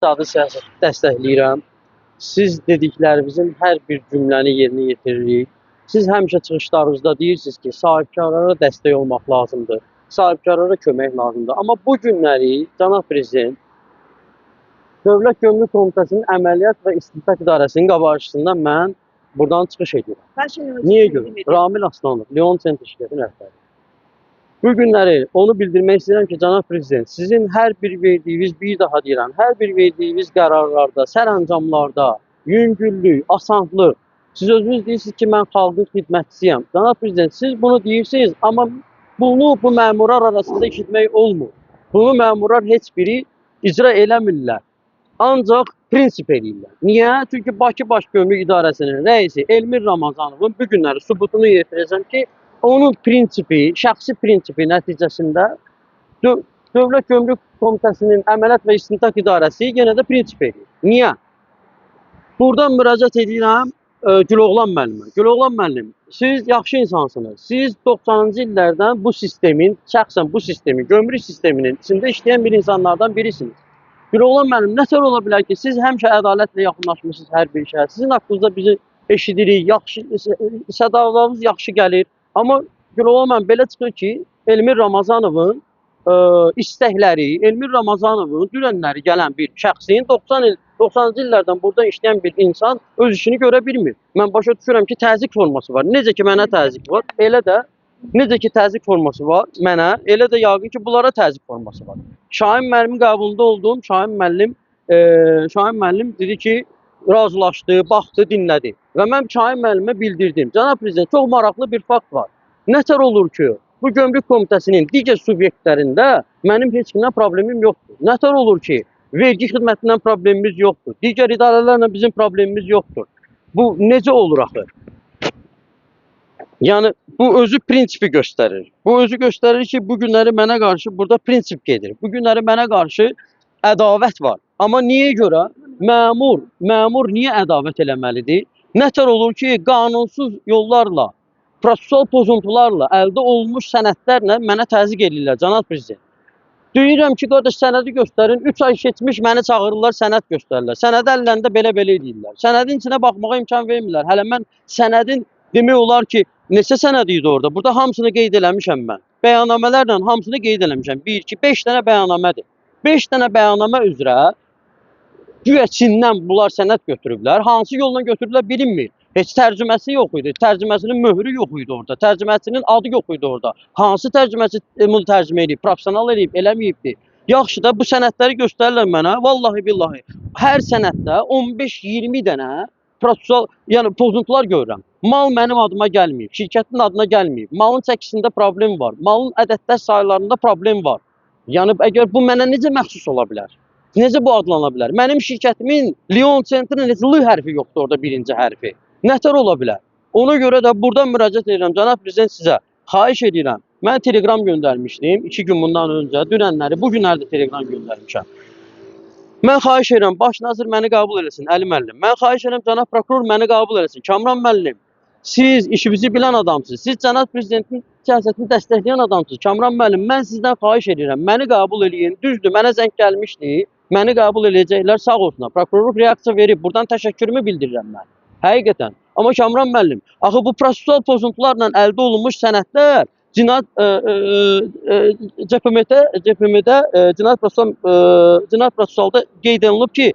iqtisadi siyasəti dəstəkləyirəm. Siz dediklərimizin hər bir cümləni yerinə yetiririk. Siz həmişə çıxışlarınızda deyirsiniz ki, sahibkarlara dəstək olmaq lazımdır, sahibkarlara kömək lazımdır. Amma bu günləri cənab prezident Dövlət Gömrük Komitəsinin Əməliyyat və İstintaq İdarəsinin qabarışından mən buradan çıxış edirəm. Niyə görə? Ramil Aslanov, Leon Center şirkətinin rəhbəri. Bu günləri onu bildirmək istəyirəm ki, cənab prezident, sizin hər bir verdiyiniz, bir daha deyirəm, hər bir verdiyiniz qərarlarda, sərəncamlarda yüngüllük, asanlıq, siz özünüz deyirsiniz ki, mən xalqın xidmətçisiyəm. Cənab prezident, siz bunu deyirsiniz, amma bunu bu məmurlar arasında eşitmək olmur. Bunu məmurlar heç biri icra eləmirlər. Ancaq prinsip eləyirlər. Niyə? Çünki Bakı Baş Gömrük İdarəsinin rəisi Elmir Ramazanovun bu günləri sübutunu yetirəcəm ki, onun prinsipi, şəxsi prinsipi nəticəsində Dövlət Gömrük Komitəsinin Əməliyyat və İstintaq İdarəsi yenə də prinsip eləyir. Niyə? Buradan müraciət edirəm Güloğlan müəllimə. Güloğlan müəllim, siz yaxşı insansınız. Siz 90-cı illərdən bu sistemin, şəxsən bu sistemin, gömrük sisteminin içində işləyən bir insanlardan birisiniz. Güloğlan müəllim, nətər ola bilər ki, siz həmişə ədalətlə yaxınlaşmışsınız hər bir şeyə. Sizin haqqınızda bizi eşidirik, yaxşı, sədaqlarınız yaxşı gəlir. Amma Güloğlan müəllim, belə çıxır ki, Elmir Ramazanovun istəkləri, Elmir Ramazanovun dünənləri gələn bir şəxsin 90-cı illərdən burada işləyən bir insan öz işini görə bilmir. Mən başa düşürəm ki, təzyiq forması var. Necə ki, mənə təzyiq var, elə də necə ki, təzyiq forması var mənə, elə də yəqin ki, bunlara təzyiq forması var. Şahin müəllimin qəbulunda olduğum Şahin müəllim dedi ki, razılaşdı, baxdı, dinlədi. Və mən Şahin müəllimə bildirdim. Cənab prezident, çox maraqlı bir fakt var. Nətər olur ki, bu Gömrük Komitəsinin digər subyektlərində mənim heç kimdən problemim yoxdur. Nətər olur ki, vergi xidmətindən problemimiz yoxdur. Digər idarələrlə bizim problemimiz yoxdur. Bu necə olur axı? Yəni, bu özü prinsipi göstərir. Bu özü göstərir ki, bu günləri mənə qarşı burada prinsip gedir. Bu günləri mənə qarşı ədavət var. Amma niyə görə? Məmur niyə ədavət eləməlidir? Nətər olur ki, qanunsuz yollarla, prosessual pozuntularla əldə olmuş sənədlərlə mənə təzyiq edirlər, cənab prezident. Deyirəm ki, qardaş, sənədi göstərin. 3 ay keçmiş məni çağırırlar, sənəd göstərirlər. Sənədi əllərində belə-belə edirlər. Sənədin içinə baxmağa imkan vermirlər. Hələ mən sənədin demək olar ki, neçə sənəd idi orada? Burada hamısını qeyd eləmişəm mən. Bəyannamələrlə hamısını qeyd eləmişəm. 1, 2, 5 dənə bəyannamədir. 5 dənə bəyannamə üzrə güya Çindən bunlar sənəd götürüblər. Hansı yolla götürüblər bilinmir. Heç tərcüməsi yox idi. Tərcüməsinin möhrü yox idi orada. Tərcüməsinin adı yox idi orada. Hansı tərcüməsi bunu tərcümə edib, professional edib, eləməyibdi. Yaxşı da bu sənədləri göstərirlər mənə. Vallahi billahi. Hər sənəddə 15-20 dənə prosessual, yəni pozuntular görürəm. Mal mənim adıma gəlməyib, şirkətin adına gəlməyib. Malın çəkisində problem var. Malın ədədlər sayılarında problem var. Yəni əgər bu mənə necə məxsus ola bilər? Necə bu adlana bilər? Mənim şirkətimin Leon Center'ın heç L hərfi yoxdur orada, birinci hərfi. Nətər ola bilər? Ona görə də buradan müraciət edirəm, cənab prezident sizə. Xahiş edirəm. Mən telegram göndərmişdim 2 gün bundan öncə. Dünənləri, bu günləri də telegram göndərmişəm. Mən xahiş edirəm, baş nazir məni qəbul eləsin, Əli müəllim. Mən xahiş edirəm, cənab prokuror məni qəbul eləsin. Kamran müəllim, siz işimizi bilən adamsınız. Siz cənab prezidentin siyasətini dəstəkləyən adamsınız. Kamran müəllim, mən sizdən xahiş edirəm, məni qəbul eləyin. Düzdür, mənə zəng gəlmişdi. Məni qəbul eləyəcəklər, sağ olsunlar. Prokurorluq reaksiya verib, buradan təşəkkürümü bildirirəm mən. Həqiqətən. Amma Kamran müəllim, axı bu prosessual pozuntularla əldə olunmuş sənədlər CPM-də cinayət prosessualda qeyd olunub ki,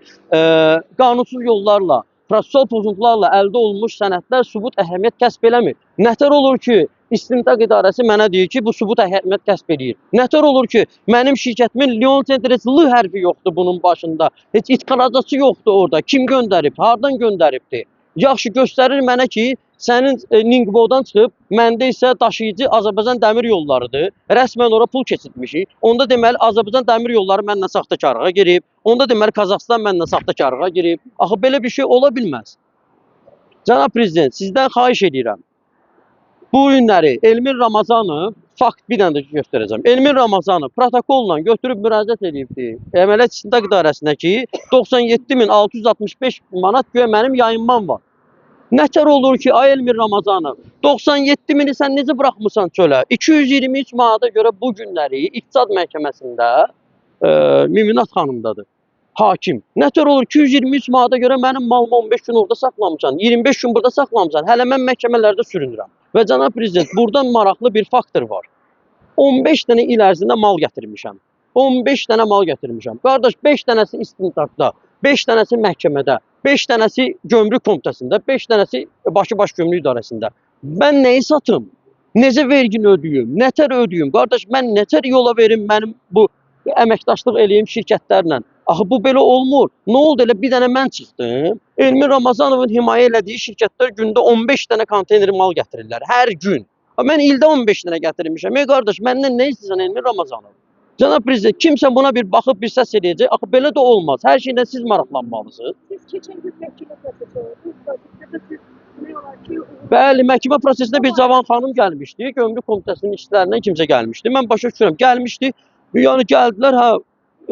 qanunsuz yollarla, prosessual pozuntularla əldə olunmuş sənədlər sübut əhəmiyyət kəsb eləmir. Nətər olur ki, İstintaq İdarəsi mənə deyir ki, bu sübut əhəmiyyət kəsb edir. Nətər olur ki, mənim şirkətimin Leon Center heç L hərfi yoxdur bunun başında. Heç ixracatçı yoxdur orada. Kim göndərib? Hardan göndəribdi? Yaxşı göstərir mənə ki, sənin Ningbodan çıxıb, məndə isə daşıyıcı Azərbaycan Dəmir Yollarıdır. Rəsmən ora pul keçirtmişik. Onda deməli Azərbaycan Dəmir Yolları mənlə saxtakarlığa girib. Onda deməli Qazaxıstan mənlə saxtakarlığa girib. Axı belə bir şey ola bilməz. Cənab prezident, sizdən xahiş edirəm. Bu günləri Elmir Ramazanov, fakt bir dənə də göstərəcəm. Elmir Ramazanov protokolla götürüb müraciət edibdi Əməliyyat İstintaq İdarəsinə ki, 97.665 manat güya mənim yayınmam var. Nətər olur ki, ay Elmir Ramazanov, 97.000-i sən necə buraxmısan çölə? 223 manata görə bu günləri İqtisad Məhkəməsində Müminat xanımdadır. hakim. Nətər olur 223 manata görə mənim malımı 15 gün orada saxlamısan, 25 gün burada saxlamısan. Hələ mən məhkəmələrdə sürünürəm. Və cənab prezident, buradan maraqlı bir faktor var. 15 dənə il ərzində mal gətirmişəm. 15 dənə mal gətirmişəm. Qardaş 5 dənəsi istintaqda, 5 dənəsi məhkəmədə, 5 dənəsi gömrük komitəsində, 5 dənəsi başı-baş gömrük idarəsində. Mən nəyi satım? Necə vergini ödəyim? Nətər ödəyim? Qardaş mən nətər yola verim mənim bu əməkdaşlıq eləyim şirkətlərlə? Axı bu belə olmur. Nə oldu elə bir dənə mən çıxdım. Elmin Ramazanovun himayə elədiyi şirkətlər gündə 15 dənə konteyner mal gətirirlər hər gün. Mən ildə 15 dənə gətirmişəm. Ey qardaş, məndən nə istəyirsən Elmin Ramazanov? Cənab prezident, kimsə buna bir baxıb bir səs eləyəcək. Axı belə də olmaz. Hər şeylə siz maraqlanmalısınız. Siz keçən gün məhkəmə prosesi oldu. Siz ne olar ki, Bəli, məhkəmə prosesində bir cavan xanım gəlmişdi. Gömrük komitəsinin işçilərindən kimsə gəlmişdi. Mən başa düşürəm, gəlmişdi. Yəni gəldilər, hə,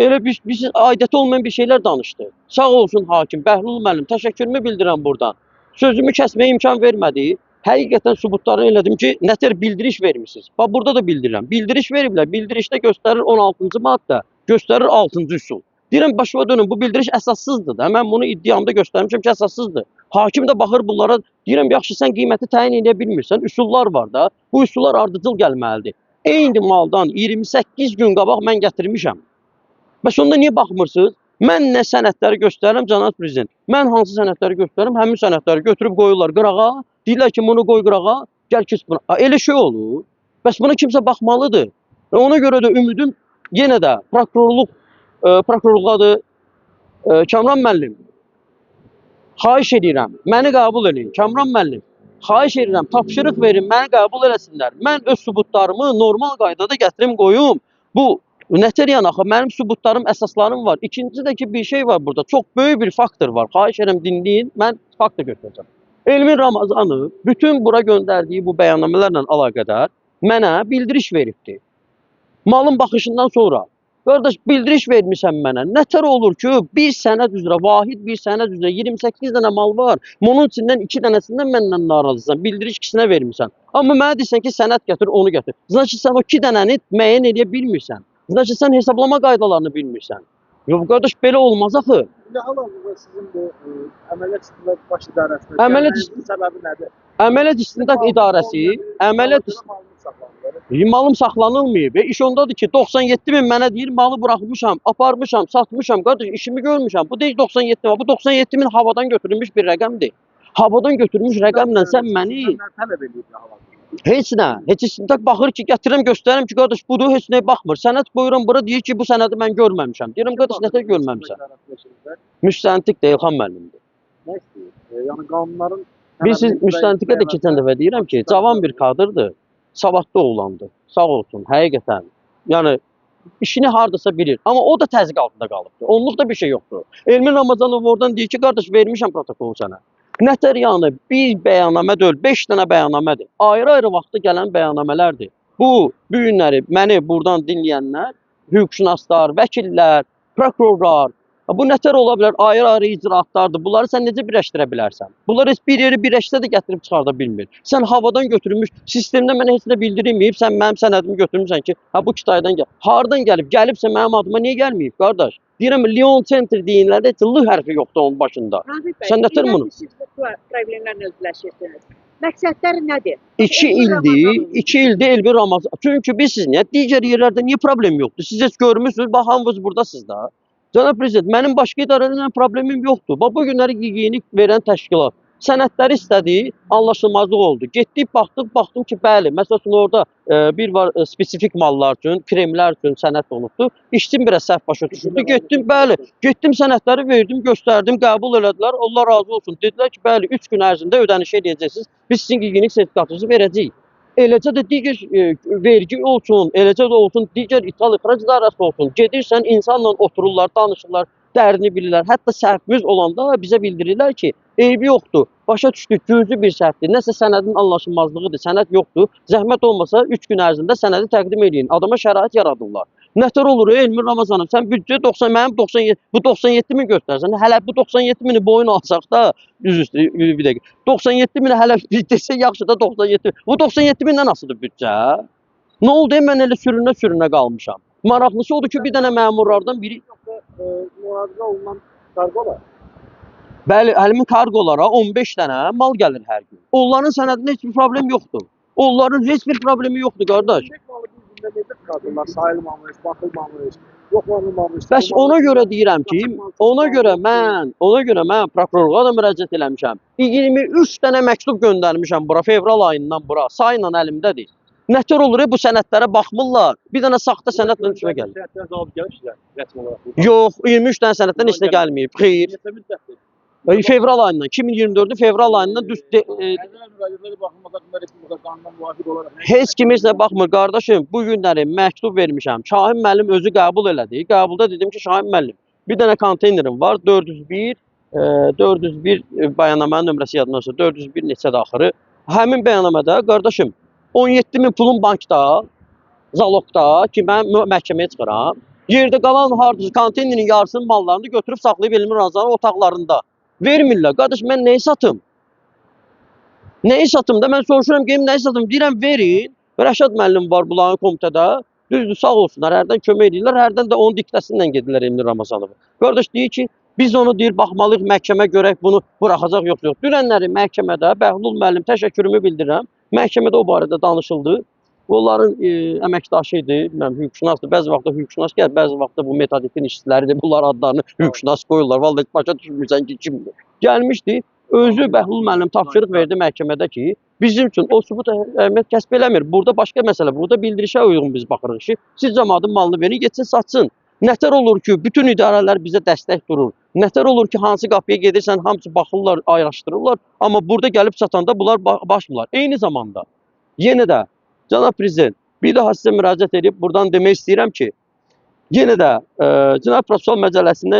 elə biz aidiyyəti olmayan bir şeylər danışdı. Sağ olsun hakim, Bəhlul müəllim, təşəkkürümü bildirirəm buradan. Sözümü kəsməyə imkan vermədi. Həqiqətən sübutlarını elədim ki, nətər bildiriş vermisiniz. Bax, burada da bildirirəm. Bildiriş veriblər. Bildirişdə göstərir 16-cı maddə, göstərir 6-cı üsul. Deyirəm, başıma dönün, bu bildiriş əsassızdır da. Mən bunu iddiamda göstərmişəm ki, əsassızdır. Hakim də baxır bunlara, deyirəm, yaxşı, sən qiyməti təyin edə bilmirsən, üsullar var da. Bu üsullar ardıcıl gəlməlidir. Eyni maldan 28 gün qabaq mən gətirmişəm. Bəs onda niyə baxmırsınız? Mən nə sənədləri göstərirəm, cənab prezident? Mən hansı sənədləri göstərirəm? Həmin sənədləri götürüb qoyurlar qırağa. Deyirlər ki, bunu qoy qırağa, gəl kes buna. Elə şey olur. Bəs buna kimsə baxmalıdır. Və ona görə də ümidim yenə də prokurorluqdadır. Kamran müəllim, xahiş edirəm, məni qəbul edin. Kamran müəllim, xahiş edirəm, tapşırıq verin, məni qəbul eləsinlər. Mən öz sübutlarımı normal qaydada gətirim qoyum. Bu nətər yəni axı, mənim sübutlarım, əsaslarım var. İkinci də ki, bir şey var burada. Çox böyük bir faktor var. Xahiş edirəm, dinləyin. Mən faktor götürəcəm. Elmin Ramazanov bütün bura göndərdiyi bu bəyannamələrlə əlaqədar mənə bildiriş veribdi. Malın baxışından sonra. Qardaş, bildiriş vermişsən mənə. Nətər olur ki, bir sənəd üzrə, vahid bir sənəd üzrə 28 dənə mal var. Bunun içindən 2 dənəsindən məndən narazısan. Bildiriş ikisinə vermişsən. Amma mənə deyirsən ki, sənəd gətir, onu gətir. Значит, sən o 2 dənəni müəyyən edə bilmirsən. Значит, sən hesablama qaydalarını bilmirsən. Yox, qardaş, belə olmaz axı. Hal-hazırda sizin bu əməliyyat istintaq baş idarəsində Əməliyyat səbəbi nədir? Əməliyyat istintaq idarəsi, malım saxlanılmayıb. İş ondadır ki, 97 min mənə deyir, malı buraxmışam, aparmışam, satmışam. Qardaş, işimi görmüşəm. Bu deyil 97 min, bu 97 min havadan götürülmüş bir rəqəmdir. Havadan götürülmüş rəqəmlə sən məni tələb edirlər hal-hazırda. heç nə, heç istintaq baxır ki, gətirirəm, göstərirəm ki, qardaş, budur, heç nəyə baxmır. Sənəd qoyuram bura, deyir ki, bu sənədi mən görməmişəm. Deyirəm, qardaş, nətər görməmişəm? Müstəntiq də İlxan müəllimdir. Nə istəyir? Yəni qanunların Siz müstəntiqə də keçən dəfə deyirəm ki, cavan bir kadrdır, savadlı oğlandır. Sağ olsun, həqiqətən. Yəni işini hardasa bilir. Amma o da təzyiq altında qalıbdır. Onluqda bir şey yoxdur. Elmin Ramazanov oradan deyir ki, qardaş, vermişəm protokolu sənə. Nətər yəni bir bəyannamə deyil, 5 dənə bəyannamədir. Ayrı-ayrı vaxtda gələn bəyannamələrdir. Bu günləri məni buradan dinləyənlər, hüquqşünaslar, vəkillər, prokurorlar, bu nətər ola bilər? Ayrı-ayrı icraatlardır. Bunları sən necə birləşdirə bilərsən? Bunlar heç bir yeri birləşsə də gətirib çıxarda bilmir. Sən havadan götürülmüş, sistemdə mənə heç nə bildirilməyib, sən mənim sənədimi götürmüsən ki, ha bu Kitaydan gəl. Hardan gəlib? Gəlibsə mənim adıma niyə gəlməyib, qardaş? Deyirəm, Lyon Center deyinlərdə heç L hərfi yoxdur onun başında. Sən nətər bunu? Siz bu problemlərlə özləşirsiniz. Məqsədlər nədir? 2 ildir, 2 ildir Elbir Ramazan. Çünki bilirsiniz niyə? Digər yerlərdə niyə problem yoxdur? Siz heç görmüsünüz, bax hamınız buradasınız da. Cənab prezident, mənim başqa idarələrlə problemim yoxdur. Bax bu günləri gigiyenik verən təşkilat sənədləri istədi, anlaşılmazlıq oldu. Getdik, baxdım ki, bəli, məsələn orada bir var spesifik mallar üçün, kremlər üçün sənəd olubdu. İşçim biraz səhv başa düşürdü. Getdim, bəli, getdim sənədləri verdim, göstərdim, qəbul elədilər. Allah razı olsun. Dedilər ki, bəli, 3 gün ərzində ödəniş edəcəksiniz. Biz sizin gigiyenik sertifikatınızı verəcəyik. Eləcə də digər vergi olsun, eləcə də olsun, digər ithal-ixrac idarəsi olsun. Gedirsən, insanla otururlar, danışırlar, dərini bilirlər. Hətta səhvimiz olanda bizə bildirirlər ki, eybi yoxdur. Başa düşdük, cüzi bir səhvdir. Nəsə sənədin anlaşılmazlığıdır, sənəd yoxdur. Zəhmət olmasa 3 gün ərzində sənədi təqdim edin. Adama şərait yaradırlar. Nətər olur Elmin Ramazanov? Sən büdcə 90, mənim 97, bu 97 min göstərsən. Hələ bu 97 mini boyun alsaq da, üzüstü bir dəqiqə. 97 mini hələ desə yaxşı da 97. Bu 97 mindən asılıdır büdcə. Nə oldu? Mən elə sürünə qalmışam. Maraqlısı odur ki, bir dənə məmurlardan biri müraciət olunan qargolar. Bəli, həmin kargolara 15 dənə mal gəlir hər gün. Onların sənədində heç bir problem yoxdur. Onların heç bir problemi yoxdur, qardaş. Ümumiyyətlə malı bir gündə necə çıxardırlar? Sayılmamış, baxılmamış, yoxlanılmamış. Bəs ona görə deyirəm ki, ona görə mən prokurorluğa da müraciət eləmişəm. 23 dənə məktub göndərmişəm bura fevral ayından bura. Sayla əlimdədir. Nətər olur bu sənədlərə baxmırlar. Bir dənə saxta sənədlə üstümə gəlir. Sənəddən cavab gəlir sizə rəsmi olaraq. Yox, 23 dənə sənəddən heç nə gəlməyib. Xeyr. Neçə müddətdir? Fevral ayından, 2024-ün fevral ayından düz Müraciətləri baxılmaz haqqında respublika qanununa müvafiq olaraq heç kim heç nə baxmır qardaşım. Bu günləri məktub vermişəm. Şahin müəllim özü qəbul elədi. Qəbulda dedim ki, Şahin müəllim, bir dənə konteynerim var. 401 bəyannamənin nömrəsi yadımdadır. 401 neçədir axırı. Həmin bəyannamədə qardaşım 17.000 pulum bankda, zalogda ki mən məhkəməyə çıxıram. Yerdə qalan hardasa konteynerin yarısının mallarını götürüb saxlayıb Elmir Ramazanın otaqlarında. Vermirlər. Qardaş mən nəyi satım? Nəyi satım da mən soruşuram ki, nəyi satım? Deyirəm verin. Rəşad müəllim var bunların komitədə. Düzdür, sağ olsunlar. Hərdən kömək edirlər. Hərdən də onun diktəsindən gedirlər Elmir Ramazanova. Qardaş deyir ki, biz onu deyir baxmalıyıq məhkəmə görək bunu buraxacaq yoxsa yox. Dünənləri məhkəmədə Bəhlul müəllim təşəkkürümü bildirirəm. Məhkəmədə o barədə danışıldı. Onların əməkdaşı idi, bilməm, hüquqşünasdır. Bəzi vaxtda hüquqşünas gəlir, bəzi vaxtda bu metodikin işçiləridir. Bunlar adlarını hüquqşünas qoyurlar. Vallahi başa düşmürsən ki, kimdir. Gəlmişdi, özü Bəhlul müəllim tapşırıq verdi məhkəmədə ki, bizim üçün o sübut əhəmiyyət kəsb eləmir. Burada başqa məsələ, burada bildirişə uyğun biz baxırıq ki, siz cəmaatın malını verin, getsin, satsın. Nətər olur ki, bütün idarələr bizə dəstək durur. Nətər olur ki, hansı qapıya gedirsən, hamısı baxırlar, ayrışdırırlar. Amma burada gəlib satanda bunlar başmırlar. Eyni zamanda, yenə də Cənab Prezident, bir daha sizə müraciət edib buradan demək istəyirəm ki, yenə də Cinayət Prosessual Məcəlləsində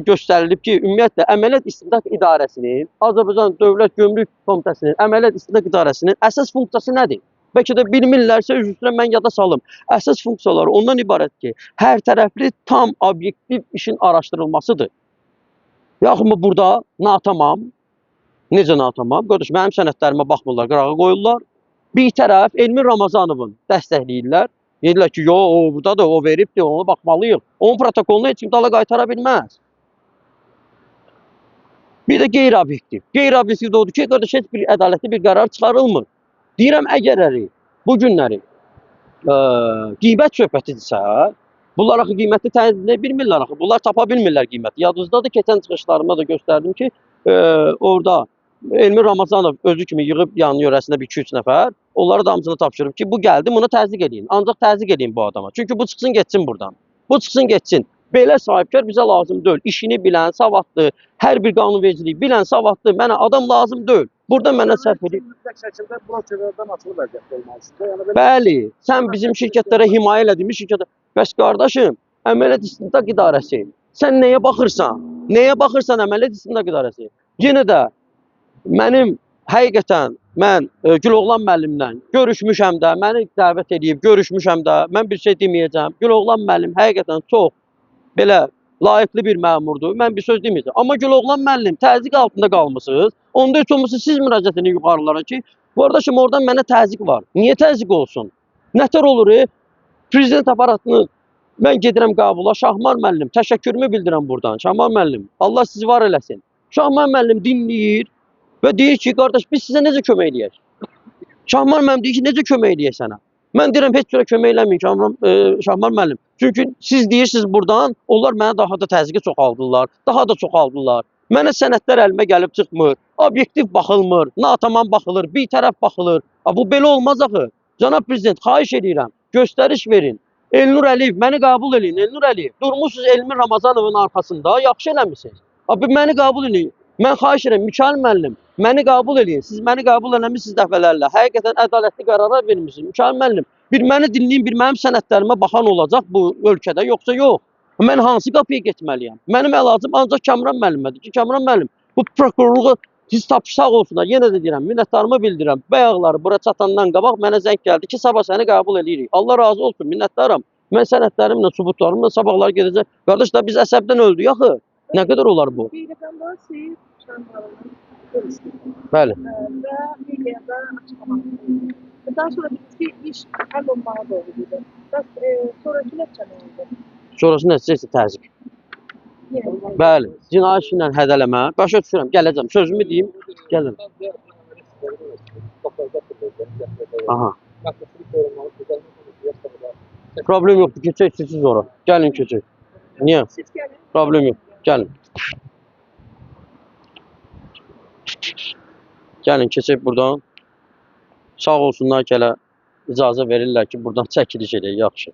göstərilib ki, ümumiyyətlə Əməliyyat İstintaq İdarəsinin, Azərbaycan Dövlət Gömrük Komitəsinin, Əməliyyat İstintaq İdarəsinin əsas funksiyası nədir? Bəlkə də bilmirlərsə, üzr istəyirəm, mən yada salım. Əsas funksiyaları ondan ibarət ki, hər tərəfli tam obyektiv işin araşdırılmasıdır. Yaxın mı burada natamam, necə natamam? Qardaş, mənim sənədlərimə baxmırlar, qırağa qoyurlar. Bir tərəf Elmir Ramazanovun dəstəkləyirlər. Deyirlər ki, yox, o buradadır, o veribdir, ona baxmalıyıq. Onun protokolunu heç kim dala qaytara bilməz. Bir də qeyri-obyektiv. Qeyri-obyektiv də odur ki, qardaş, heç bir ədalətli bir qərar çıxarılmır. Deyirəm, əgər bu günləri qiymət söhbətidirsə, bunlar axı qiyməti təyin edə bilmirlər axı. Bunlar tapa bilmirlər qiyməti. Yadınızdadır, keçən çıxışlarımda da göstərdim ki, orada Elmir Ramazanov özü kimi yığıb yanı yörəsində bir 2-3 nəfər, onlara da hamısını tapşırıb ki, bu gəldi, bunu təzyiq edin. Ancaq təzyiq edin bu adama. Çünki bu çıxsın getsin buradan. Bu çıxsın getsin. Belə sahibkar bizə lazım deyil. İşini bilən, savadlı, hər bir qanunvericiliyi bilən, savadlı, mənə adam lazım deyil. Burada mənə sərf edib. mütləq şəkildə brokerlərdən açılı vəziyyətdə olmalısınız. Yəni Bəli, sən bizim şirkətlərə himayə elədiyimiz şirkətə. Bəs qardaşım, Əməliyyat İstintaq İdarəsi, sən nəyə baxırsan? Nəyə baxırsan Əməliyyat İstintaq İdarəsi? Yenə də mənim həqiqətən mən Güloğlan müəllimlə görüşmüşəm də, məni dəvət edib görüşmüşəm də, mən bir şey deməyəcəm. Güloğlan müəllim həqiqətən çox belə layiqli bir məmurdur. Mən bir söz deməyəcəm. Amma Güloğlan müəllim təzyiq altında qalmısınız. Onda heç olmasa siz müraciət edin yuxarılara ki, qardaşım oradan mənə təzyiq var. Niyə təzyiq olsun? Nətər olur? Prezident aparatını mən gedirəm qəbula. Şahmar müəllim, təşəkkürümü bildirəm buradan. Şahmar müəllim, Allah sizi var eləsin. Şahmar müəllim dinləyir və deyir ki, qardaş biz sizə necə kömək eləyək? Şahmar müəllim deyir ki, necə kömək eləyək sənə? Mən deyirəm heç cürə kömək eləməyin Şahmar müəllim. Çünki siz deyirsiniz buradan, onlar mənə daha da təzyiqi çoxaldırlar, daha da çoxaldırlar. Mənə sənədlər əlimə gəlib çıxmır, obyektiv baxılmır, natamam baxılır, bir tərəf baxılır. Bu belə olmaz axı. Cənab Prezident, xahiş edirəm, göstəriş verin. Elnur Əliyev, məni qəbul edin, Elnur Əliyev. Durmusunuz Elmir Ramazanovun arxasında, yaxşı eləmişsiniz. Məni qəbul edin. Mən xahiş edirəm, Mikail müəllim, məni qəbul edin. Siz məni qəbul eləmişsiniz dəfələrlə. Həqiqətən ədalətli qərarlar vermişsiniz. Mikail müəllim, bir məni dinləyin, bir mənim sənədlərimə baxan olacaq bu ölkədə, yoxsa yox. Mən hansı qapıya getməliyəm? Mənim əlacım ancaq Kamran müəllimədir ki, Kamran müəllim, bu prokurorluğu siz tapışsaq olsunlar. Yenə də deyirəm, minnətdarımı bildirirəm. Bayaqları bura çatandan qabaq mənə zəng gəldi ki, sabah səni qəbul edirik. Allah razı olsun, minnətdaram. Mən sənədlərimlə, sübutlarımla sabahlar gedəcək. Qardaş da biz əsəbdən öldük axı. Nə qədər olar bu? Qeyri-qanuni seyir şanlarının görüşdük. Bəli. Və mediada açıqlamaq. Daha sonra bir iş həll olmağa doğru gedir. Bəs sonraki nəticə nə oldu? Sonrası nəticə isə təzyiq. Bəli, cinayət işi ilə hədələmə. Başa düşürəm, gələcəm. Sözümü deyim, gəlirəm. Aha. Problem yoxdur, keçək siz ora. Gəlin keçək. Niyə? Siz gəlin. Problem yox. Gəlin. Gəlin keçək buradan. Sağ olsunlar ki, hələ icazə verirlər ki, buradan çəkiliş edək, yaxşı.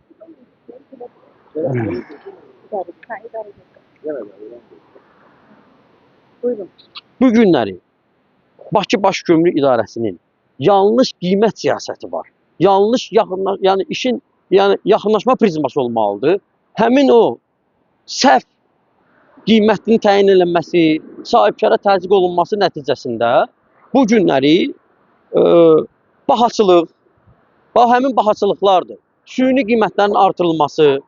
Buyurun. Bu günləri Bakı Baş Gömrük İdarəsinin yanlış qiymət siyasəti var. Yanlış yəni işin yaxınlaşma prizması olmalıdır. Həmin o səhv qiymətinin təyin edilməsi, sahibkara təzyiq olunması nəticəsində bu günləri bahaçılıq, həmin bahaçılıqlardır. Süni qiymətlərin artırılması,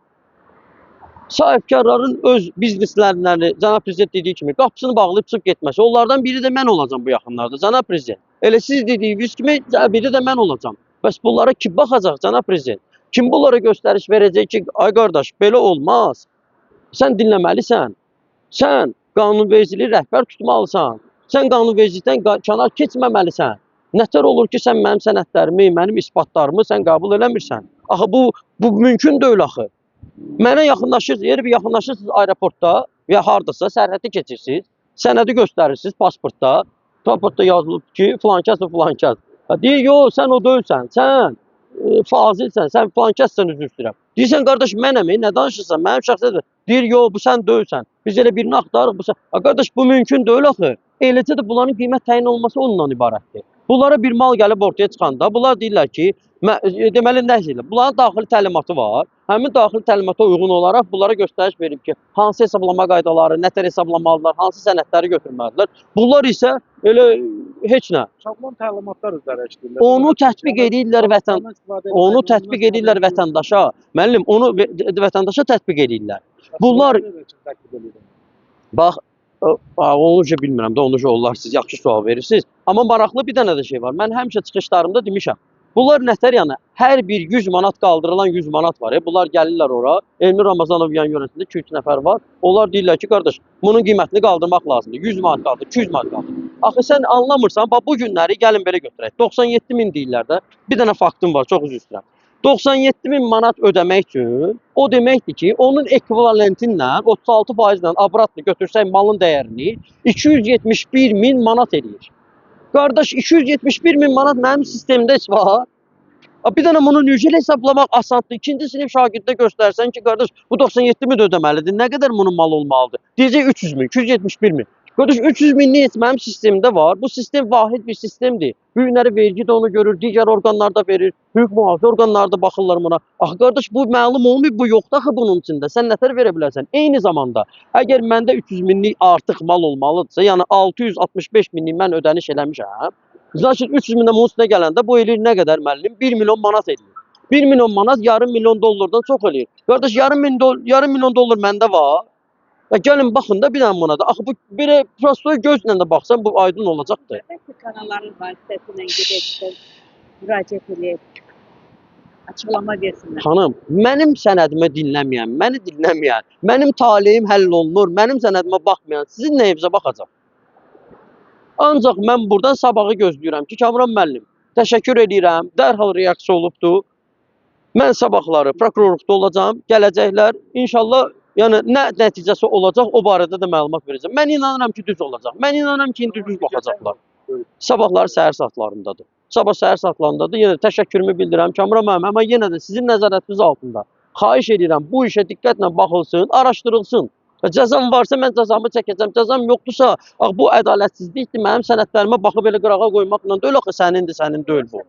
sahibkarların öz bizneslərini, Cənab Prezident dediyi kimi qapısını bağlayıb çıxıb getməsi, onlardan biri də mən olacam bu yaxınlarda, Cənab Prezident. Elə siz dediyiniz kimi biri də mən olacam. Bəs bunlara kim baxacaq, Cənab Prezident? Kim bunlara göstəriş verəcək ki, ay qardaş, belə olmaz. Sən dinləməlisən. Sən qanunvericiliyi rəhbər tutmalısan. Sən qanunvericilikdən kənar keçməməlisən. Nətər olur ki, sən mənim sənədlərimi, mənim isbatlarımı sən qəbul eləmirsən? Axı bu mümkün deyil axı. Mənə yaxınlaşırsınız, bir yaxınlaşırsınız aeroportda və ya hardasa sərhədi keçirsiniz, sənədi göstərirsiniz pasportda. Pasportda yazılıb ki, filankəs və filankəs. Deyir, yox, sən o deyilsən, sən fazilsən, sən filankəssən, üzr istəyirəm. Deyirsən, qardaş, mənəm, nə danışırsan, mənim şəxsiyyətim. Deyir, yox, bu sən deyilsən. Biz elə birini axtarıq, bu sən. Qardaş, bu mümkün deyil axı. Eləcə də bunların qiymət təyin olması onunla ibarətdir. Bunlara bir mal gəlib ortaya çıxanda, bunlar deyirlər ki, deməli nə deyirlər? Bunların daxili təlimatı var. Həmin daxili təlimata uyğun olaraq bunlara göstəriş verib ki, hansı hesablama qaydaları, nətər hesablamalıdırlar, hansı sənədləri götürməlidirlər. Bunlar isə elə heç nə. Şablon təlimatlar üzrə işləyirlər. Onu tətbiq edirlər vətəndaşa. Müəllim, onu vətəndaşa tətbiq edirlər. Bunlar bax, onu bilmirəm də, onu onlar siz yaxşı sual verirsiniz. Amma maraqlı bir dənə də şey var. Mən həmişə çıxışlarımda demişəm. Bunlar nətər yəni? Hər bir 100 manat qaldırılan 100 manat var. Bunlar gəlirlər ora. Elmir Ramazanov yan yönətində 2-3 nəfər var. Onlar deyirlər ki, qardaş, bunun qiymətini qaldırmaq lazımdır. 100 manat qaldır, 200 manat qaldır. Axı sən anlamırsan, bax bu günləri gəlin belə götürək. 97 min deyirlər də. Bir dənə faktım var, çox üzr istəyirəm. 97 min manat ödəmək üçün o deməkdir ki, onun ekvivalentinlə 36%-lə abratlı götürsək malın dəyərini 271 min manat edir. Qardaş, 271 min manat mənim sistemdə heç var. Bir dənə bunu necə hesablamaq asandır. İkinci sinif şagirddə göstərsən ki, qardaş, bu 97 min ödəməlidir. Nə qədər bunun mal olmalıdır? Deyəcək 300 min, 271 min. Qardaş, 300 minlik heç mənim sistemdə var. Bu sistem vahid bir sistemdir. Böyükləri vergi də onu görür, digər orqanlarda verir, hüquq mühafizə orqanlarda baxırlar buna. Axı qardaş, bu məlum olmayıb, bu yoxdur axı bunun içində. Sən nətər verə bilərsən? Eyni zamanda, əgər məndə 300 minlik artıq mal olmalıdırsa, yəni 665 minlik mən ödəniş eləmişəm. Zaten 300 mindən bunun üstünə gələndə bu eləyir nə qədər müəllim? 1 milyon manat eləyir. 1 milyon manat yarım milyon dollardan çox eləyir. Qardaş, yarım milyon dollar məndə var. Ya gəlin baxın da bir dənə buna da. Axı bu belə prostoya gözlə də baxsan bu aydın olacaqdır. Əlbəttə kanalların vasitəsilə gedək, müraciət edək, açıqlama versinlər. Xanım, mənim sənədimi dinləməyən, məni dinləməyən, mənim taleyim həll olunur, mənim sənədimə baxmayan sizin nəyinizə baxacaq? Ancaq mən buradan sabahı gözləyirəm ki, Kamran müəllim, təşəkkür edirəm, dərhal reaksiya olubdur. Mən sabahları prokurorluqda olacağam, gələcəklər, inşallah, yəni nə nəticəsi olacaq, o barədə də məlumat verəcəm. Mən inanıram ki, düz olacaq. Mən inanıram ki, indi düz baxacaqlar. Sabahları səhər saatlarındadır. Sabah səhər saatlarındadır. Yenə də təşəkkürümü bildirirəm Kamran müəllim, amma yenə də sizin nəzarətiniz altında. Xahiş edirəm, bu işə diqqətlə baxılsın, araşdırılsın. Cəzam varsa mən cəzamı çəkəcəm. Cəzam yoxdursa, bu ədalətsizlikdir. Mənim sənədlərimə baxıb elə qırağa qoymaqla deyil, axı sənindir, sənin deyil bu.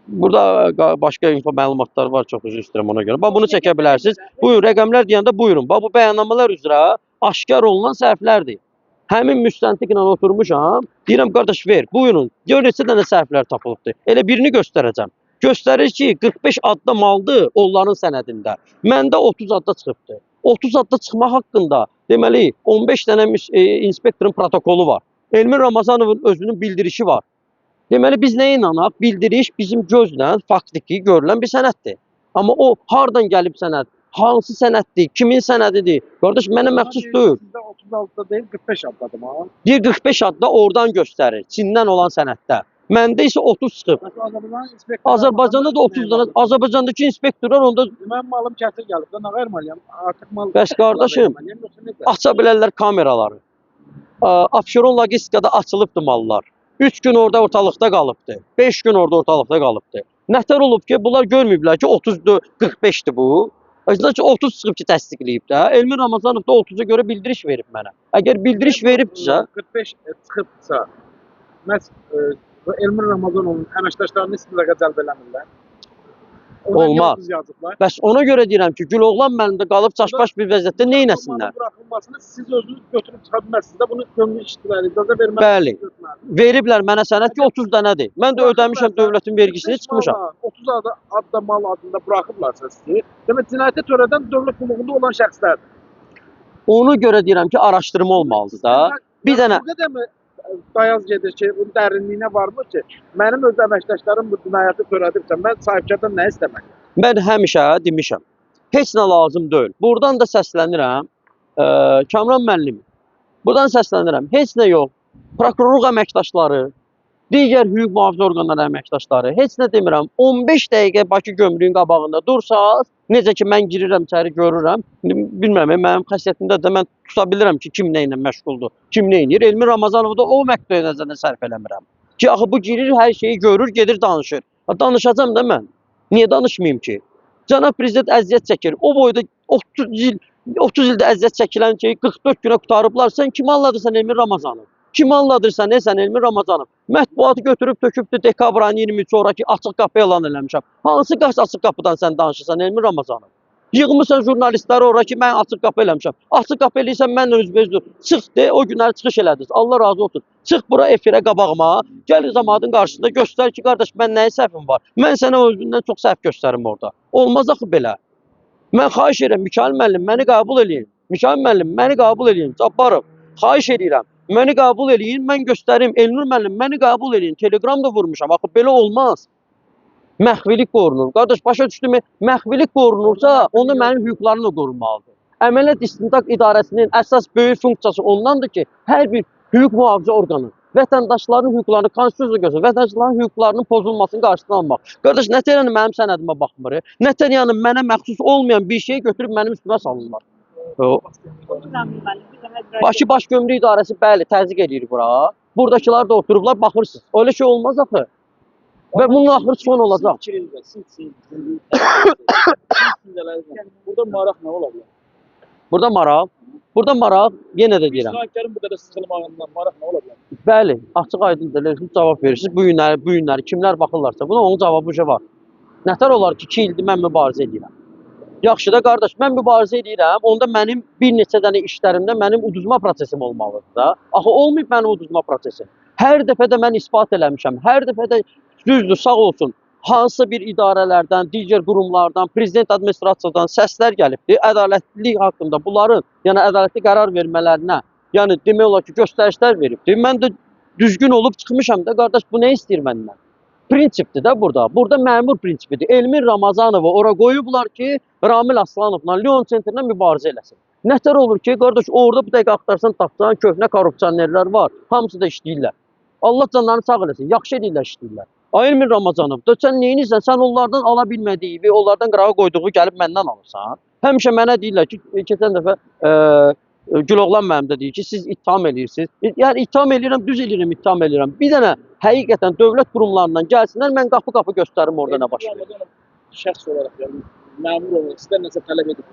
Burada başqa info məlumatlar var, çox üzr istəyirəm ona görə. Bax bunu çəkə bilərsiniz. Buyurun, rəqəmlər deyəndə buyurun. Bax bu bəyannamələr üzrə aşkar olunan səhvlərdir. Həmin müstəntiqlə oturmuşam. Deyirəm, qardaş ver, buyurun. Gör neçə dənə səhvlər tapılıbdır. Elə birini göstərəcəm. Göstərir ki, 45 adda maldır onların sənədində. Məndə 30 adda çıxıbdır. 30 adda çıxma haqqında deməli 15 dənə inspektorun protokolu var. Elmir Ramazanovun özünün bildirişi var. Deməli biz nəyə inanaq? Bildiriş bizim gözlə faktiki görülən bir sənəddir. Amma o hardan gəlib sənəd? Hansı sənəddir? Kimin sənədidir? Qardaş, mənə məxsus deyil. Sizdə 36'da değil 45 adladım ha. Deyir 45 adda oradan göstərir. Çindən olan sənəddə. Məndə isə 30 çıxıb. Mesela Azərbaycan inspektor. Azərbaycanda da 30 dənə. Azərbaycandakı inspektorlar onda Mən malım kəsir gəlib. Nə verməliyəm? Artıq mal. bəs qardaşım, aça bilərlər kameraları. Abşeron logistikada açılıbdı mallar. 3 gün orada ortalıqda qalıbdı. 5 gün orada ortalıqda qalıbdı. Nətər olub ki, bunlar görməyiblər ki, 30-dur, 45-dir bu. Aslında ki 30 çıxıb ki təsdiqləyib də. Elmin Ramazanov da 30-a görə bildiriş verib mənə. Əgər bildiriş veribsə, 45 çıxıbsa, məhz Elmir Ramazanovun əməkdaşlarını istifadə cəlb eləmirlər. Olmaz. Yazıblar. bəs ona görə deyirəm ki, Güloğlan müəllimdə qalıb çaşbaş bir vəziyyətdə nə etsinlər? Buraxılmasını siz özünüz götürüb çıxa bilməzsiniz də bunu gömrük işçiləri icazə verməz. Bəli. Veriblər mənə sənəd ki 30 dənədir. Mən də ödəmişəm dövlətin vergisini çıxmışam. 30 adda mal adında buraxıblarsa sizi, demək cinayətə törədən dövlət qulluğunda olan şəxslərdir. Ona görə deyirəm ki, araşdırma olmalıdır da. Bir dənə Bu qədər mi dayaz gedir ki, bunun dərinliyinə varmır ki, mənim öz əməkdaşlarım bu cinayəti törədibsə, mən sahibkardan nə istəmək? mən həmişə demişəm. Heç nə lazım deyil. Buradan da səslənirəm. Kamran müəllim. Buradan səslənirəm. Heç nə yox. Prokurorluq əməkdaşları, digər hüquq mühafizə orqanları əməkdaşları, heç nə demirəm. 15 dəqiqə Bakı gömrüyün qabağında dursaz, necə ki mən girirəm içəri görürəm. Bilmirəm, mənim xəssiyyətimdə də mən tuta bilirəm ki, kim nə ilə məşğuldur, kim nə edir. Elmir Ramazanov da o məqsədə nəzərdən sərf eləmirəm. Ki axı bu girir, hər şeyi görür, gedir danışır. Danışacağam da mən. Niyə danışmayım ki? Cənab prezident əziyyət çəkir. O boyda 30 ildə əziyyət çəkilən şeyi 44 günə qutarıblar. Sən kimi anladırsan Elmir Ramazanov? Kimi anladırsan sən Elmir Ramazanov? Mətbuatı götürüb tökübdür dekabr ayının 23 sonraki açıq qapı elan eləmişəm. Hansı açıq qapıdan sən danışırsan Elmir Ramazanov? Yığmısan jurnalistləri ora ki, mən açıq qapı eləmişəm. Açıq qapı eləyirsən mənlə üzbəüzdür. Çıx de, o günləri çıxış elədiniz. Allah razı olsun. Çıx bura efirə qabağıma, gəl cəmaatın qarşısında göstər ki, qardaş mən nəyə səhvim var? Mən sənə özündən çox səhv göstərim orada. Olmaz axı belə. Mən xahiş edirəm, Mikail müəllim, məni qəbul eləyin. Mikail müəllim, məni qəbul eləyin. Cabbarov, xahiş edirəm. Məni qəbul eləyin, mən göstərim. Elnur müəllim, məni qəbul eləyin. Telegram da vurmuşam. Axı belə olmaz. Məxfilik qorunur. Qardaş, başa düşdümü? Məxfilik qorunursa, onda mənim hüquqlarım da qorunmalıdır. Əməliyyat İstintaq İdarəsinin əsas böyük funksiyası ondandır ki, hər bir hüquq mühafizə orqanı vətəndaşların hüquqlarını konstitusiya göstərir, vətəndaşların hüquqlarının pozulmasının qarşısını almaq. Qardaş, nətər yəni mənim sənədimə baxmır? Nətər yəni mənə məxsus olmayan bir şeyi götürüb mənim üstümə salırlar? Bakı Baş Gömrük İdarəsi bəli təzyiq edir bura. Buradakılar da oturublar, baxırsınız. Öyle şey olmaz axı. Və bunun axırı son olacaq. Burada maraq nə ola bilər? Burada maraq, yenə də deyirəm. Cinayətlərin bu qədər sıxılmağından maraq nə ola bilər? Bəli, açıq aydındır, siz cavab verirsiniz. Bu günləri kimlər baxırlarsa, buna onun cavabı var. Nətər olar ki, 2 ildir mən mübarizə edirəm. Yaxşı da qardaş, mən mübarizə edirəm, onda mənim bir neçə dənə işlərimdə mənim uduzma prosesim olmalıdır da. Axı olmayıb mənim uduzma prosesim. Hər dəfə də mən isbat eləmişəm. Hər dəfə də düzdür, sağ olsun. Hansısa bir idarələrdən, digər qurumlardan, prezident administrasiyadan səslər gəlibdi. Ədalətlilik haqqında bunların, yəni ədalətli qərar vermələrinə, yəni demək olar ki, göstərişlər veribdi. Mən də düzgün olub çıxmışam da, qardaş, bu nə istəyir məndən? Prinsipdir də burada. Burada məmur prinsipidir. Elmir Ramazanovu ora qoyublar ki, Ramil Aslanovla Leon Centerlə mübarizə eləsin. Nətər olur ki, qardaş, orada bu dəqiqə axtarsan tapsan köhnə korrupsionerlər var. Hamısı da işləyirlər. Allah canlarını sağ eləsin. Yaxşı edirlər, işləyirlər. Ay Elmir Ramazanov, da sən neyinirsən? Sən onlardan ala bilmədiyi və onlardan qırağa qoyduğu gəlib məndən alırsan. Həmişə mənə deyirlər ki, keçən dəfə Güloğlan müəllim də deyir ki, siz ittiham edirsiniz. Yəni ittiham edirəm, düz edirəm, ittiham edirəm. Bir dənə həqiqətən dövlət qurumlarından gəlsinlər, mən qapı-qapı göstərim orada nə baş verir. Şəxs olaraq, yəni məmur olaraq sizdən nəsə tələb edib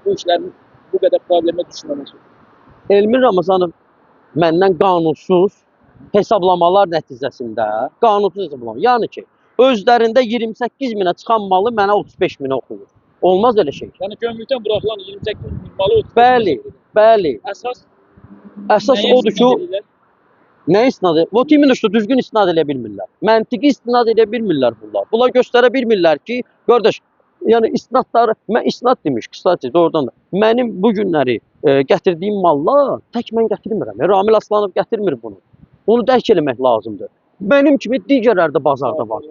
bu işlərin bu qədər problemə düşməməsi. Elmir Ramazanov məndən qanunsuz hesablamalar nəticəsində, qanunsuz hesablama. Yəni ki, özlərində 28 minə çıxan malı mənə 35 minə oxuyur. Olmaz elə şey. Yəni gömrükdən buraxılan 28 min malı 35 Bəli, bəli. Əsas odur ki, nə isnad edir? Motimin üstü düzgün isnad edə bilmirlər. Məntiqi isnad edə bilmirlər bunlar. Bunlar göstərə bilmirlər ki, qardaş, yəni isnadları, mən isnad demiş, qısaca doğrudan da. Mənim bu günləri gətirdiyim mallar tək mən gətirmirəm. Ramil Aslanov gətirmir bunu. Onu dərk eləmək lazımdır. Mənim kimi digərləri də bazarda var.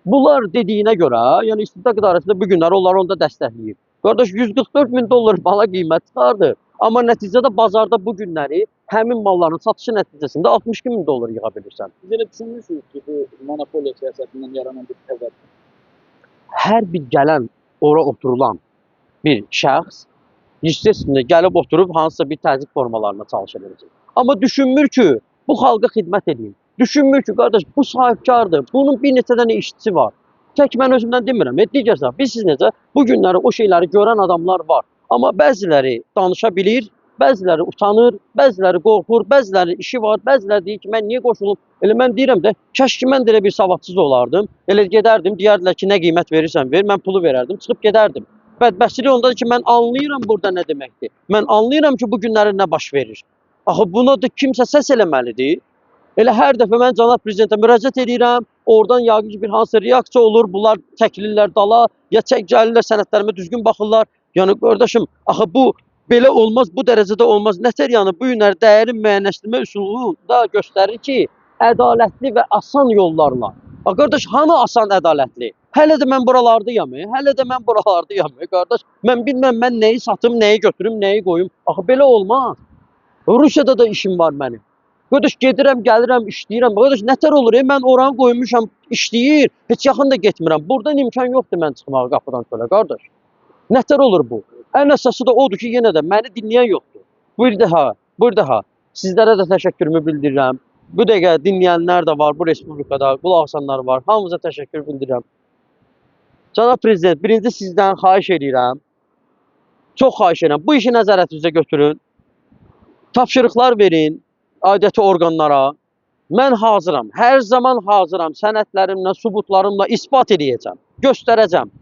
Bunlar dediyinə görə, yəni İstintaq İdarəsində bu günləri onlar onda dəstəkləyir. Qardaş 144 min dollar mala qiymət çıxardı. Amma nəticədə bazarda bu günləri həmin malların satışı nəticəsində 62 min dollar yığa bilirsən. Siz elə düşünmürsünüz ki, bu monopoliya siyasətindən yaranan bir təvəqqə? Hər bir gələn ora oturulan bir şəxs естественно gəlib oturub hansısa bir təzyiq formalarına çalışa biləcək. Amma düşünmür ki, bu xalqa xidmət edeyim. Düşünmür ki, qardaş bu sahibkardır. Bunun bir neçə dənə işçisi var. Tək mən özümdən demirəm. Digər biz necə bu günləri o şeyləri görən adamlar var. Amma bəziləri danışa bilir, bəziləri utanır, bəziləri qorxur, bəziləri işi var, bəziləri deyir ki, mən niyə qoşulub? Elə mən deyirəm də, kəş ki mən də elə bir savadsız olardım. Elə gedərdim, deyərdilər ki, nə qiymət verirsən ver, mən pulu verərdim, çıxıb gedərdim. Bədbəxtçilik ondadır ki, mən anlayıram burada nə deməkdir. Mən anlayıram ki, bu günləri nə baş verir. Axı buna da kimsə səs eləməlidir. Elə hər dəfə mən cənab prezidentə müraciət edirəm, oradan yəqin ki bir hansı reaksiya olur, bunlar çəkilirlər dala, ya gəlirlər sənədlərimə düzgün baxırlar. Yəni qardaşım, axı bu belə olmaz, bu dərəcədə olmaz. Nətər yəni bu günləri dəyərin müəyyənləşdirmə üsulu da göstərir ki, ədalətli və asan yollarla. Bax qardaş, hanı asan ədalətli? Hələ də mən buralardayam, hələ də mən buralardayam, qardaş. Mən bilməm mən nəyi satım, nəyi götürüm, nəyi qoyum. Axı belə olmaz. Rusiyada da işim var mənim. Qardaş gedirəm, gəlirəm, işləyirəm. Qardaş nətər olur? Mən oranı qoymuşam, işləyir. Heç yaxın da getmirəm. Burdan imkan yoxdur mən çıxmağa qapıdan çölə, qardaş. Nətər olur bu? Ən əsası da odur ki, yenə də məni dinləyən yoxdur. Bir daha sizlərə də təşəkkürümü bildirirəm. Bu dəqiqə dinləyənlər də var bu respublikada, qulaq asanlar var. Hamınıza təşəkkür bildirirəm. Cənab prezident, birinci sizdən xahiş edirəm. Çox xahiş edirəm. Bu işi nəzarətinizə götürün. Tapşırıqlar verin aidiyyəti orqanlara. Mən hazıram. Hər zaman hazıram. Sənədlərimlə, sübutlarımla isbat edəcəm. Göstərəcəm.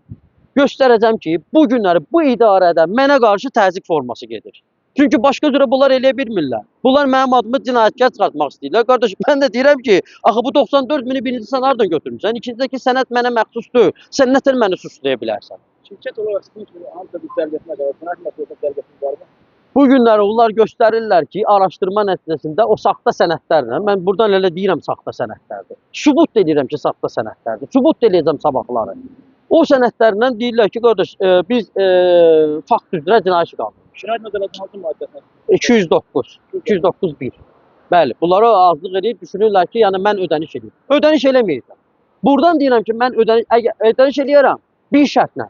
Göstərəcəm ki, bu günləri bu idarədə mənə qarşı təzyiq forması gedir. Çünki başqa cürə bunlar eləyə bilmirlər. Bunlar mənim adımı cinayətkar çıxartmaq istəyirlər. Qardaş, mən də deyirəm ki, axı bu 94 mini birinci sən hardan götürmüsən? İkincidəki sənəd mənə məxsusdur. Sən nətər məni suçlaya bilərsən? Şirkət olaraq sizin kimi hansısa bir sərgətmə qədər, sənət məsələsi sərgətiniz varmı? Bu günləri onlar göstərirlər ki, araşdırma nəticəsində o saxta sənədlərlə, mən buradan elə deyirəm saxta sənədlərdir. Sübut edirəm ki, saxta sənədlərdir. Sübut edəcəm sabahları. O sənədlərlə deyirlər ki, qardaş, biz fakt üzrə cinayət işi qaldırmışıq. Cinayət məcəlləsinin hansı maddəsindən? 209.1. Bəli, bunlara azlıq edib düşünürlər ki, yəni mən ödəniş edirəm. Ödəniş eləməyəcəm. Buradan deyirəm ki, mən ödəniş eləyərəm bir şərtlə.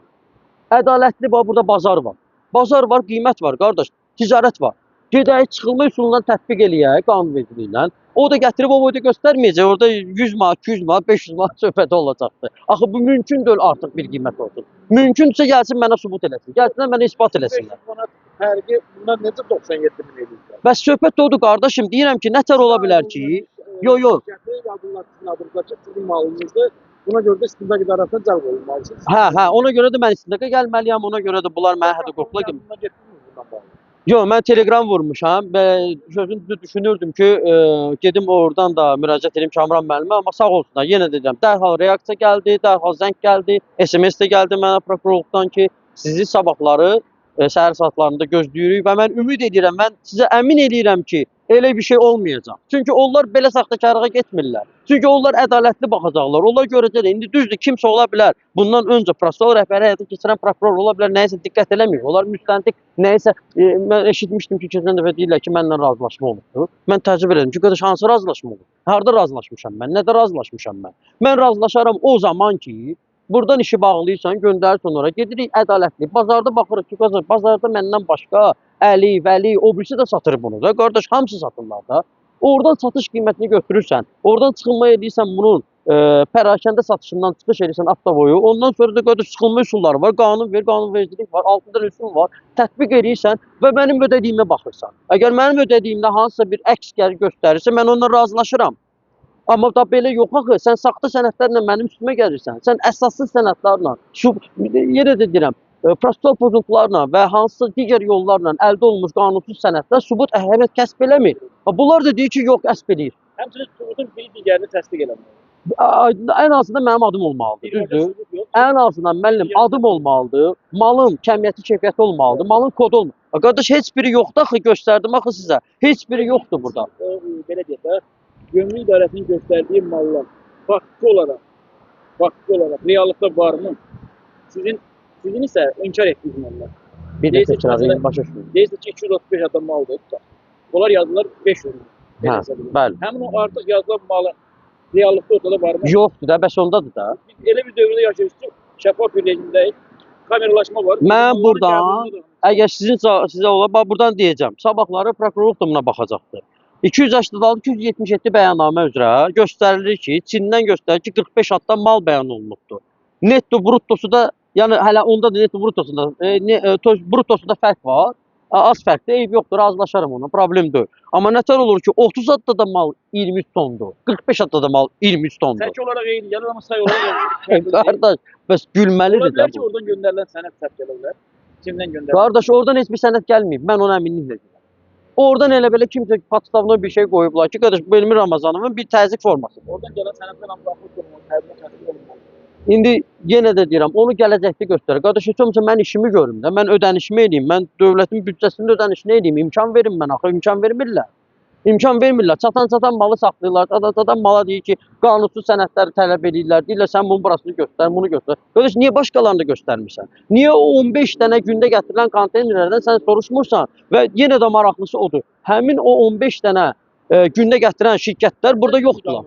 Ədalətli var, burada bazar var. Bazar var, qiymət var, qardaş, ticarət var. Gedək çıxılma üsulundan tətbiq eləyək qanunvericiliyindən. O da gətirib o boyda göstərməyəcək. Orada 100 manat, 200 manat, 500 manat söhbəti olacaqdır. Axı bu mümkün deyil artıq bir qiymət olsun. Mümkünsə gəlsin mənə sübut eləsin. Gəlsinlər mənə isbat eləsinlər. 500 manat fərqi bundan necə 97 min edirlər? Bəs söhbət də odur qardaşım. Deyirəm ki, nətər ola bilər ki? Yox. Yazırlar sizin adınızdakı sizin malınızdır. Buna görə də istintaq idarəsinə cəlb olunmalısınız. Hə, ona görə də mən istintaqa gəlməliyəm. Ona görə də bunlar mənə hədəqoqla kimi. Yox, mən telegram vurmuşam və sözünü düşünürdüm ki, gedim oradan da müraciət edim Kamran müəllimə, amma sağ olsunlar. Yenə də deyirəm, dərhal reaksiya gəldi, dərhal zəng gəldi, SMS də gəldi mənə prokurorluqdan ki, sizi sabahları səhər saatlarında gözləyirik və mən ümid edirəm, mən sizə əmin edirəm ki, elə bir şey olmayacaq. Çünki onlar belə saxtakarlığa getmirlər. Çünki onlar ədalətli baxacaqlar. Onlar görəcəklər. İndi düzdür, kimsə ola bilər. Bundan öncə prosessual rəhbəri həyata keçirən prokuror ola bilər, nəyisə diqqət eləmir. Onlar müstəntiq nəyisə mən eşitmişdim ki, keçən dəfə deyirlər ki, mənlə razılaşma olubdu. Mən təəccüb edirəm ki, qardaş hansı razılaşma olub? Harda razılaşmışam mən? Nədə razılaşmışam mən? Mən razılaşaram o zaman ki, buradan işi bağlayırsan, göndərirsən ora, gedirik ədalətli. Bazarda baxırıq ki, bazarda məndən başqa Əli, Vəli, o birisi də satır bunu da. Qardaş, hamısı satırlar da. Oradan satış qiymətini götürürsən, oradan çıxılma edirsən bunun pərakəndə satışından çıxış edirsən avtoboyu. Ondan sonra da qardaş çıxılma üsulları var, qanunvericilik var, altında üsul var. Tətbiq edirsən və mənim ödədiyimə baxırsan. Əgər mənim ödədiyimdə hansısa bir əks göstərirsə, mən onunla razılaşıram. Amma da belə yox axı, sən saxta sənədlərlə mənim üstümə gəlirsən. Sən əsassız sənədlərlə, yenə də deyirəm, prosessual pozuntularla və hansısa digər yollarla əldə olunmuş qanunsuz sənədlər sübut əhəmiyyət kəsb eləmir. Bunlar da deyir ki, yox, kəsb edir. Həmçinin sübutun biri digərini təsdiq eləmir. Ən azından mənim adım olmalıdır, düzdür? Ən azından mənim adım olmalıdır, malın kəmiyyəti, keyfiyyəti olmalıdır, malın kodu olmalıdır. Qardaş, heç biri yoxdur axı, göstərdim axı sizə. Heç biri yoxdur burada. Belə deyək də, gömrük idarəsinin göstərdiyi mallar faktiki olaraq reallıqda varmı? Sizin Sizin isə inkar etdiniz onunla. Bir də Neyse, təkrarlayın, məsələn, başa düşmürəm. Deyirsə ki, 235 adam mal aldı. Onlar yazdılar 500 min. Hə, bəli. Həmin o artıq yazılan malın reallıqda ortada var mı? Yoxdur da, bəs ondadır da. Biz elə bir dövrdə yaşayırıq ki, şəffaf bir rejimdəyik. Kameralaşma var. Mən Onların buradan, qəbulunda da- əgər sizə ola, bax buradan deyəcəm. Sabahları prokurorluq da buna baxacaqdır. 286-277 bəyannamə üzrə göstərilir ki, Çindən göstərir ki, 45 addan mal bəyan olunubdur. Netto bruttosu da, yəni hələ onda da netto bruttosunda, bruttosunda fərq var. Az fərqdə, eyb yoxdur, razılaşarım ona, problem deyil. Amma nətər olur ki, 30 adda da mal 23 tondur, 45 adda da mal 23 tondur. Tək olaraq eyni gəlir, amma say olaraq eyni. Qardaş, bəs Ola gülməlidir də bilər ki, bu. oradan göndərilən sənəd səhv gələ bilər. Kimdən göndərilən? Qardaş, oradan heç bir sənəd gəlməyib, mən ona əminliklə deyirəm. Oradan elə belə kimsə podstavına bir şey qoyublar ki, qardaş, bu Elmir Ramazanovun bir təzyiq forması. Oradan gələn sənəddən amlaqlıq olmalı, təbliğ təsdiq olmalı. İndi yenə də deyirəm, onu gələcəkdə göstərir. Qardaş, heç olmasa mən işimi görüm də, mən ödənişimi edeyim, mən dövlətin büdcəsində ödənişini edeyim, imkan verin mən, axı imkan vermirlər. İmkan vermirlər. Çatan malı saxlayırlar. Çatan mala deyir ki, qanunsuz sənədləri tələb edirlər. Deyirlər sən bunun burasını göstər, bunu göstər. Qardaş, niyə başqalarını da göstərmirsən? Niyə o 15 dənə gündə gətirilən konteynerlərdən sən soruşmursan? Və yenə də maraqlısı odur. Həmin o 15 dənə gündə gətirən şirkətlər burada yoxdurlar.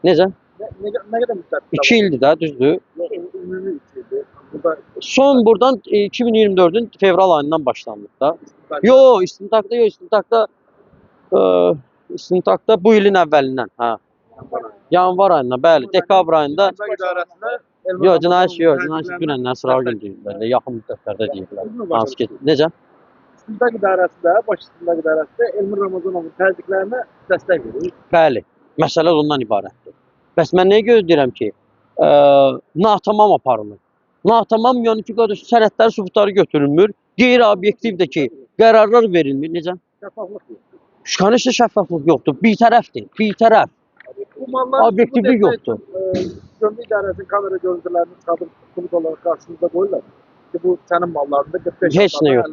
Necə? Nə qədər müddət? 2 ildir də, düzdür? Yox, ümumi 2 ildir. Burada Son buradan 2024-ün fevral ayından başlandı da. Yo, istintaqda bu ilin əvvəlindən, hə. Yanvar ayından, bəli, dekabr ayında. Yo, cinayət işi yox, cinayət işi dünəndən sırağı gün deyirlər, yaxın müddətlərdə deyirlər. Hansı ki, necə? İstintaq idarəsində, baş istintaq idarəsində Elmir Ramazanovun təzyiqlərinə dəstək verir. Bəli, məsələ ondan ibarətdir. Bəs mən nəyə gözləyirəm ki, natamam aparılır. Natamam, yəni ki, qardaş, sənədləri, sübutları götürülmür, qeyri-obyektivdir ki, qərarlar verilmir, necə? Şəffaflıq yoxdur. Şükanişdə şəffaflıq yoxdur, bitərəfdir, bitərəf. Bu mallar Obyektivlik yoxdur. Gömrük idarəsinin kamera görüntülərini çıxarıb klub olaraq qarşınızda qoyurlar. Ki, bu sənin mallarında 45 Heç nə yox.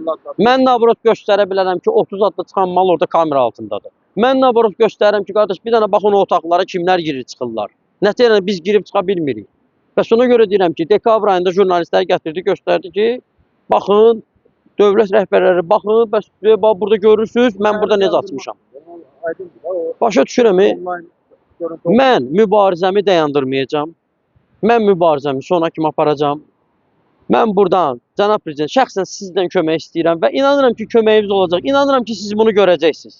Mən nabrot göstərə bilərəm ki, 30 adda çıxan mal orada kamera altındadır. Mən nabrot göstərirəm ki, qardaş, bir dənə baxın o otaqlara kimlər girir çıxırlar. Nəticədə biz girib çıxa bilmirik. Bəs ona görə deyirəm ki, dekabr ayında jurnalistlər gətirdi, göstərdi ki, baxın, dövlət rəhbərləri, baxın, bəs burada görürsünüz, mən burada necə açmışam. Başa düşürəm, mən mübarizəmi dayandırmayacağam. Mən mübarizəmi sona kimi aparacağam. Mən buradan, cənab prezident, şəxsən sizdən kömək istəyirəm və inanıram ki, köməyiniz olacaq. İnanıram ki, siz bunu görəcəksiniz.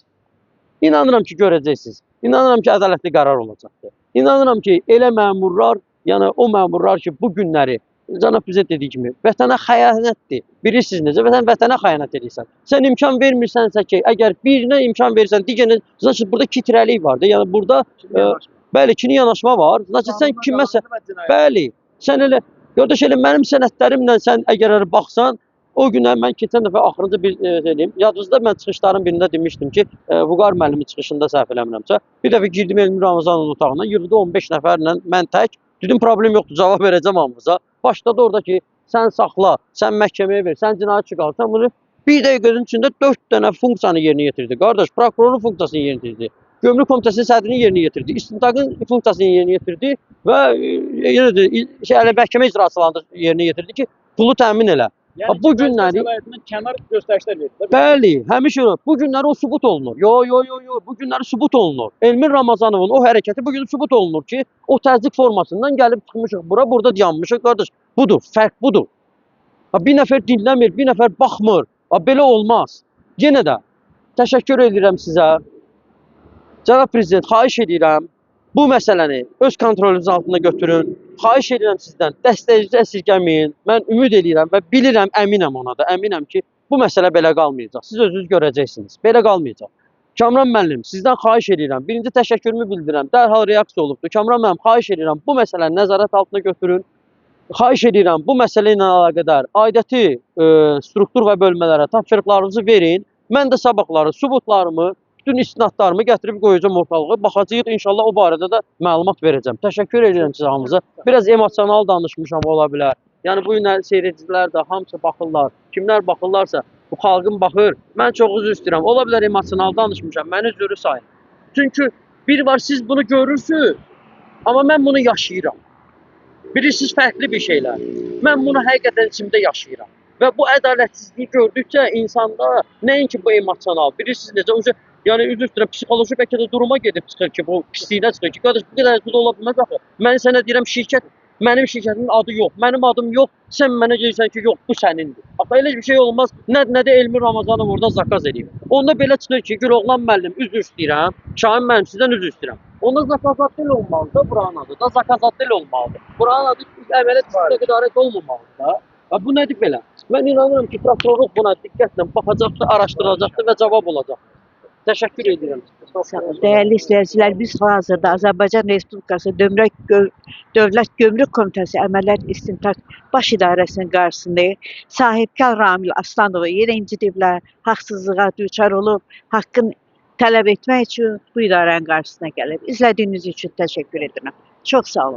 İnanıram ki, görəcəksiniz. İnanıram ki, ədalətli qərar olacaqdır. İnanıram ki, elə məmurlar, yəni o məmurlar ki, bu günləri, cənab prezident dediyi kimi, vətənə xəyanətdir. Bilirsiniz necə, vətənə xəyanət edirsən. Sən imkan vermirsənsə ki, əgər birinə imkan verirsən, digərinə, значит, burada kitrəlik vardır. Yəni burada, bəli, ikili yanaşma var. Значит, sən kiməsə, bəli, sən elə, qardaş, elə mənim sənədlərimlə sən əgər baxsan, o günə mən keçən dəfə axırıncı bir deyim, yadınızda mən çıxışların birində demişdim ki, Vüqar müəllimi çıxışında səhv eləmirəmsə, bir dəfə girdim Elmir Ramazanovun otağına, yığdı 15 nəfərlə mən tək, dedim problem yoxdur, cavab verəcəm hamımıza. Başladı orada ki, sən saxla, sən məhkəməyə ver, sən cinayət çıxarsan bunu bir dəqiqənin içində 4 dənə funksiyanı yerinə yetirdi. Qardaş, prokurorun funksiyasını yerinə yetirdi. Gömrük Komitəsinin sədrini yerinə yetirdi. İstintaqın funksiyasını yerinə yetirdi və yenə də məhkəmə icraçılarını yerinə yetirdi ki, pulu təmin elə. Yəni, bu günləri kənar göstərişlər verir. Bəli, həmişə bu günləri o sübut olunur. Yo, bu günləri sübut olunur. Elmir Ramazanovun o hərəkəti bu gün sübut olunur ki, o təzyiq formasından gəlib çıxmışıq bura, burada dayanmışıq. Qardaş, budur, fərq budur. Bir nəfər dinləmir, bir nəfər baxmır. Belə olmaz. Yenə də təşəkkür edirəm sizə. Cənab prezident, xahiş edirəm, bu məsələni öz kontrolünüz altında götürün. Xahiş edirəm sizdən, dəstəyinizi əsirgəməyin. Mən ümid edirəm və bilirəm, əminəm ona da, əminəm ki, bu məsələ belə qalmayacaq. Siz özünüz görəcəksiniz. Belə qalmayacaq. Kamran müəllim, sizdən xahiş edirəm. Birinci təşəkkürümü bildirirəm. Dərhal reaksiya olubdur. Kamran müəllim, xahiş edirəm, bu məsələni nəzarət altına götürün. Xahiş edirəm, bu məsələ ilə əlaqədar aidiyyəti struktur və bölmələrə tapşırıqlarınızı verin. Mən də sabahları, sübutlarımı, bütün istinadlarımı gətirib qoyacağım ortalığa. Baxacağıq, inşallah o barədə də məlumat verəcəm. Təşəkkür edirəm sizə hamınıza. Biraz emosional danışmışam ola bilər. Yəni bu gün seyircilər də hamısı baxırlar. Kimlər baxırlarsa, bu xalqın baxır. Mən çox üzr istəyirəm. Ola bilər emosional danışmışam. Məni üzrü sayın. Çünki bir var siz bunu görürsünüz, amma mən bunu yaşayıram. Bilirsiniz fərqli bir şeylər. Mən bunu həqiqətən içimdə yaşayıram. Və bu ədalətsizliyi gördükcə insanda nəinki bu emosional, bilirsiniz necə, yəni üzr istəyirəm, psixoloji bəlkə də duruma gedib çıxır ki, bu pisliyinə çıxır ki, qardaş bu qədər pul ola bilməz axı. Mən sənə deyirəm şirkət, mənim şirkətimin adı yox, mənim adım yox, sən mənə deyirsən ki, yox, bu sənindir. Axı elə bir şey olmaz. Nə də Elmir Ramazanov orada zakaz edib. Onda belə çıxır ki, Güloğlan müəllim üzr istəyirəm, Şahin müəllim sizdən üzr istəyirəm. Onda zakazat dil olmalıdır, buranın adı da zakazat dil olmalıdır. Buranın adı əməliyyat üstünə qədarət olmamalıdır da. Və bu nədir belə? Mən inanıram ki, prokurorluq buna diqqətlə baxacaqdır, araşdıracaqdır və cavab olacaqdır. Təşəkkür edirəm. Sağ olun. Değerli izleyiciler, biz hazırda Azərbaycan Respublikası Dövlət Gömrük Komitəsi Əməliyyat İstintaq Baş İdarəsinin qarşısındayıq. Sahibkar Ramil Aslanovu yenə incidiblər, haqsızlığa düçar olub, haqqın tələb etmək üçün bu idarənin qarşısına gəlib. İzlədiyiniz üçün təşəkkür edirəm. Çox sağ olun.